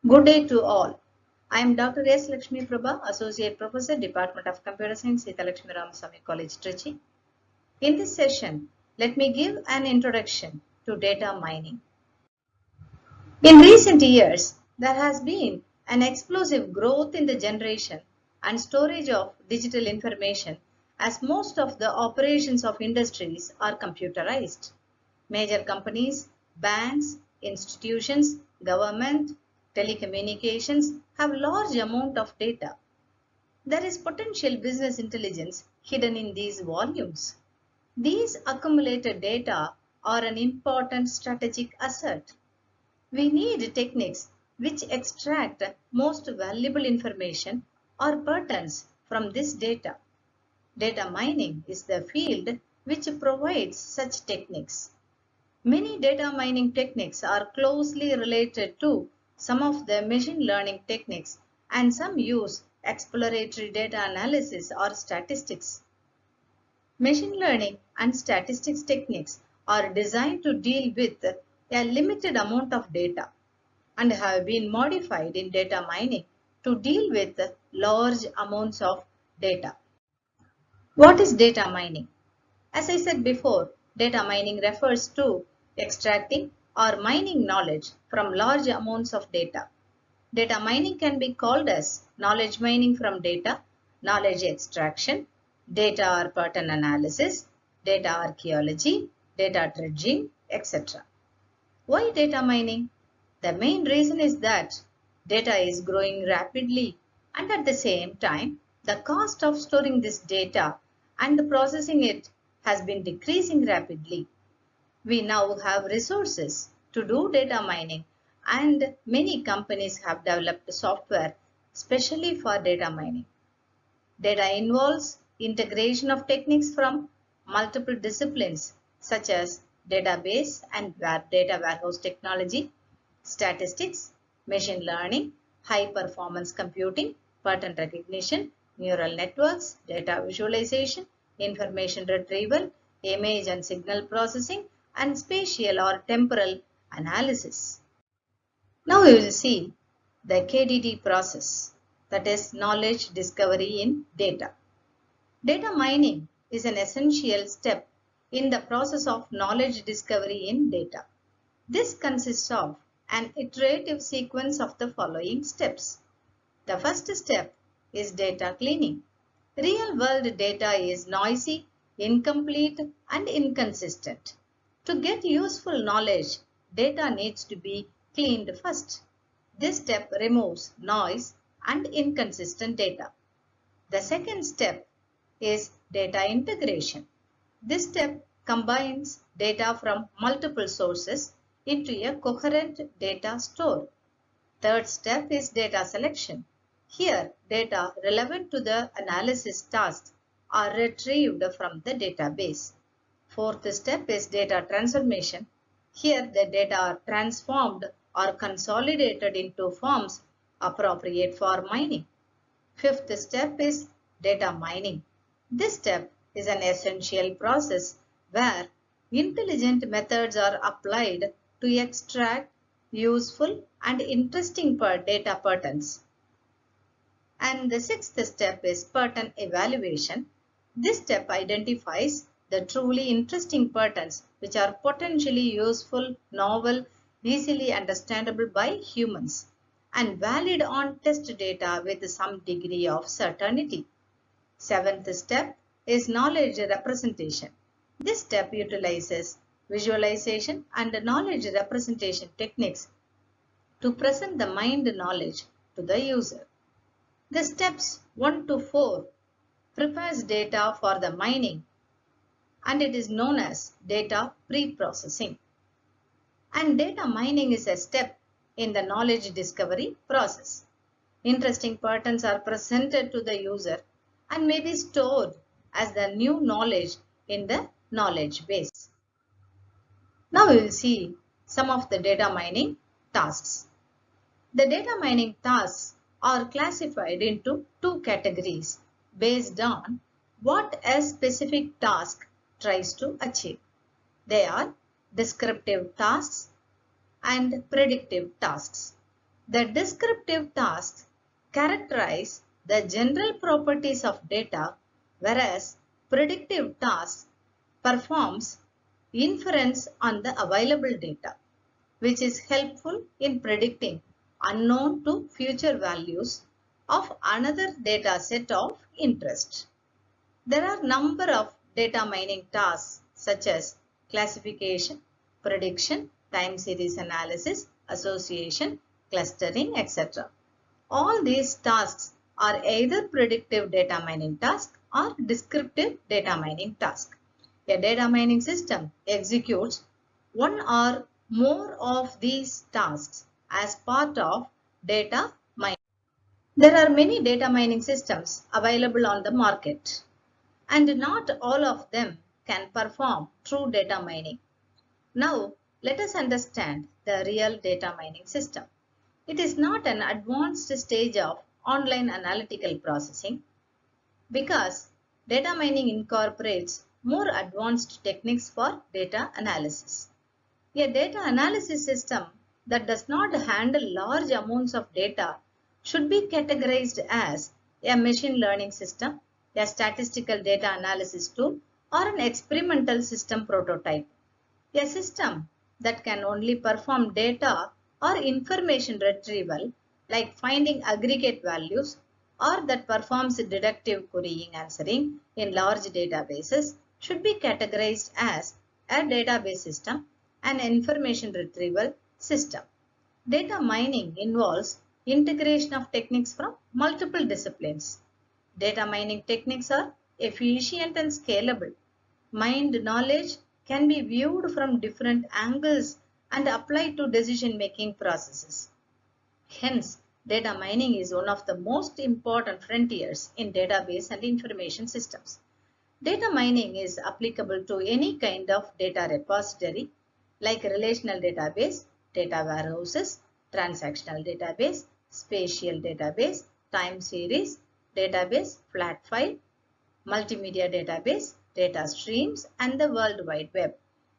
Good day to all. I am Dr.S.Lakshmi Prabha, Associate Professor, Department of Computer Science, Lakshmi Ramaswamy College, Trichy. In this session, let me give an introduction to data mining. In recent years, there has been an explosive growth in the generation and storage of digital information as most of the operations of industries are computerized. Major companies, banks, institutions, government, telecommunications have large amount of data. There is potential business intelligence hidden in these volumes. These accumulated data are an important strategic asset. We need techniques which extract most valuable information or patterns from this data. Data mining is the field which provides such techniques. Many data mining techniques are closely related to some of the machine learning techniques, and some use exploratory data analysis or statistics. Machine learning and statistics techniques are designed to deal with a limited amount of data and have been modified in data mining to deal with large amounts of data. What is data mining? As I said before, data mining refers to extracting or mining knowledge from large amounts of data. Data mining can be called as knowledge mining from data, knowledge extraction, data or pattern analysis, data archaeology, data dredging, etc. Why data mining? The main reason is that data is growing rapidly, and at the same time, the cost of storing this data and processing it has been decreasing rapidly. We now have resources to do data mining, and many companies have developed software specially for data mining. Data involves integration of techniques from multiple disciplines such as database and data warehouse technology, statistics, machine learning, high performance computing, pattern recognition, neural networks, data visualization, information retrieval, image and signal processing, and spatial or temporal analysis. Now we will see the KDD process, that is knowledge discovery in data. Data mining is an essential step in the process of knowledge discovery in data. This consists of an iterative sequence of the following steps. The first step is data cleaning. Real-world data is noisy, incomplete, and inconsistent. To get useful knowledge, data needs to be cleaned first. This step removes noise and inconsistent data. The second step is data integration. This step combines data from multiple sources into a coherent data store. Third step is data selection. Here, data relevant to the analysis tasks are retrieved from the database. Fourth step is data transformation. Here, the data are transformed or consolidated into forms appropriate for mining. Fifth step is data mining. This step is an essential process where intelligent methods are applied to extract useful and interesting data patterns. And the sixth step is pattern evaluation. This step identifies the truly interesting patterns which are potentially useful, novel, easily understandable by humans, and valid on test data with some degree of certainty. Seventh step is knowledge representation. This step utilizes visualization and knowledge representation techniques to present the mined knowledge to the user. The steps 1 to 4 prepares data for the mining, and it is known as data pre-processing. And data mining is a step in the knowledge discovery process. Interesting patterns are presented to the user and may be stored as the new knowledge in the knowledge base. Now we will see some of the data mining tasks. The data mining tasks are classified into two categories based on what a specific task tries to achieve. They are descriptive tasks and predictive tasks. The descriptive tasks characterize the general properties of data, whereas predictive tasks performs inference on the available data, which is helpful in predicting unknown to future values of another data set of interest. There are number of data mining tasks such as classification, prediction, time series analysis, association, clustering, etc. All these tasks are either predictive data mining tasks or descriptive data mining tasks. A data mining system executes one or more of these tasks as part of data mining. There are many data mining systems available on the market, and not all of them can perform true data mining. Now, let us understand the real data mining system. It is not an advanced stage of online analytical processing because data mining incorporates more advanced techniques for data analysis. A data analysis system that does not handle large amounts of data should be categorized as a machine learning system, a statistical data analysis tool, or an experimental system prototype. A system that can only perform data or information retrieval, like finding aggregate values, or that performs deductive querying answering in large databases, should be categorized as a database system, an information retrieval system. Data mining involves integration of techniques from multiple disciplines. Data mining techniques are efficient and scalable. Mined knowledge can be viewed from different angles and applied to decision-making processes. Hence, data mining is one of the most important frontiers in database and information systems. Data mining is applicable to any kind of data repository like relational database, data warehouses, transactional database, spatial database, time series, database, flat file, multimedia database, data streams, and the World Wide Web.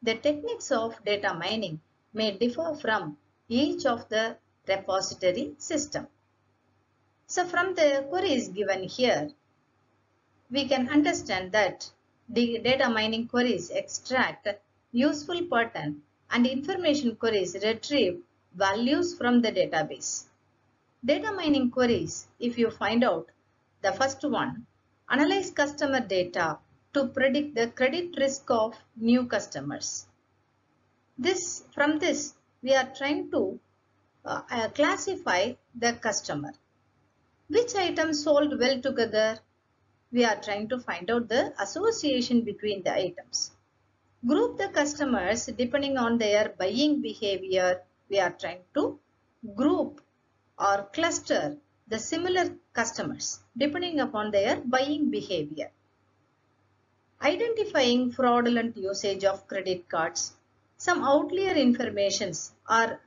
The techniques of data mining may differ from each of the repository system. So from the queries given here, we can understand that the data mining queries extract useful pattern and information queries retrieve values from the database. Data mining queries, if you find out the first one, analyze customer data to predict the credit risk of new customers. From this, we are trying to classify the customer. Which items sold well together? We are trying to find out the association between the items. Group the customers depending on their buying behavior. We are trying to group or cluster the similar customers depending upon their buying behavior. Identifying fraudulent usage of credit cards. Some outlier informations are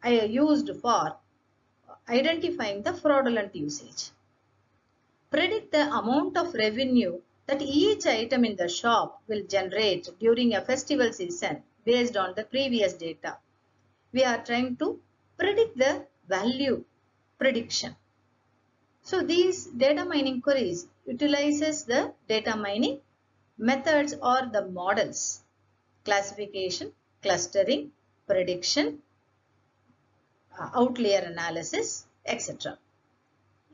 used for identifying the fraudulent usage. Predict the amount of revenue that each item in the shop will generate during a festival season based on the previous data. We are trying to predict the value prediction. So these data mining queries utilizes the data mining methods or the models: classification, clustering, prediction, outlier analysis, etc.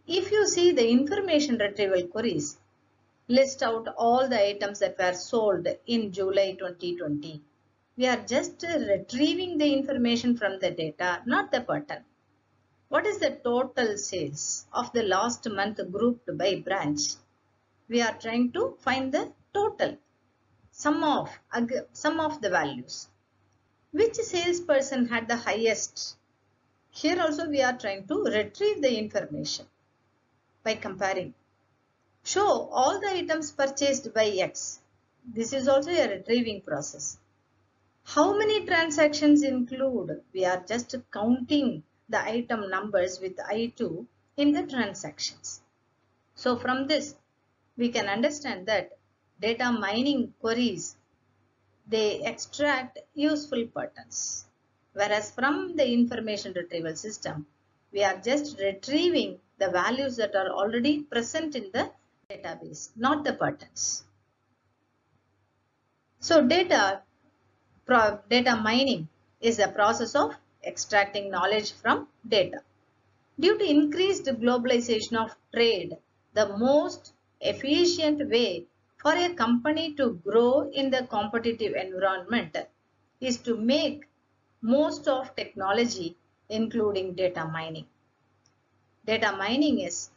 If you see the information retrieval queries, list out all the items that were sold in July 2020. We are just retrieving the information from the data, not the pattern. What is the total sales of the last month grouped by branch? We are trying to find the total, sum of the values. Which salesperson had the highest? Here also we are trying to retrieve the information by comparing. Show all the items purchased by X. This is also a retrieving process. How many transactions include? We are just counting the item numbers with I2 in the transactions. So from this, we can understand that data mining queries, they extract useful patterns. Whereas from the information retrieval system, we are just retrieving the values that are already present in the database, not the patterns. So data mining is the process of extracting knowledge from data. Due to increased globalization of trade, the most efficient way for a company to grow in the competitive environment is to make most of technology, including data mining. Data mining is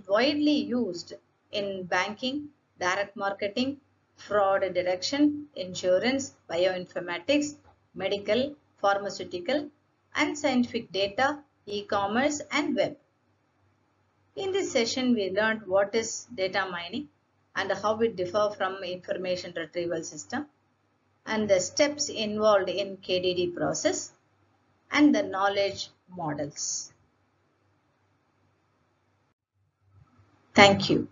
widely used in banking, direct marketing, fraud detection, insurance, bioinformatics, medical, pharmaceutical, and scientific data, e-commerce, and web. In this session, we learned what is data mining and how it differs from information retrieval system, and the steps involved in KDD process and the knowledge models. Thank you.